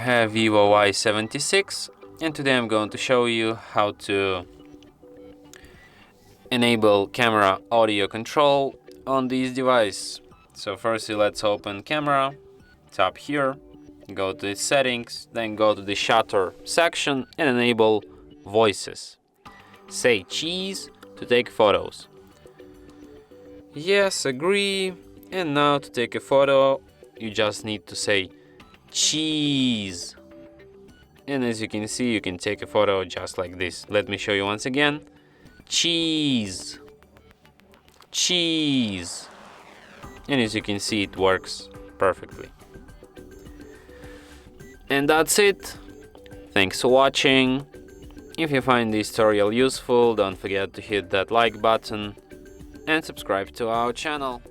have VIVO Y76, and today I'm going to show you how to enable camera audio control on this device. So firstly, let's open camera, tap here, go to settings, then go to the shutter section and enable voices. Say cheese to take photos. Yes, agree. And now to take a photo, you just need to say cheese. And as you can see, you can take a photo just like this. Let me show you once again. Cheese. Cheese. And as you can see, it works perfectly. And that's it. Thanks for watching. If you find this tutorial useful, don't forget to hit that like button and subscribe to our channel.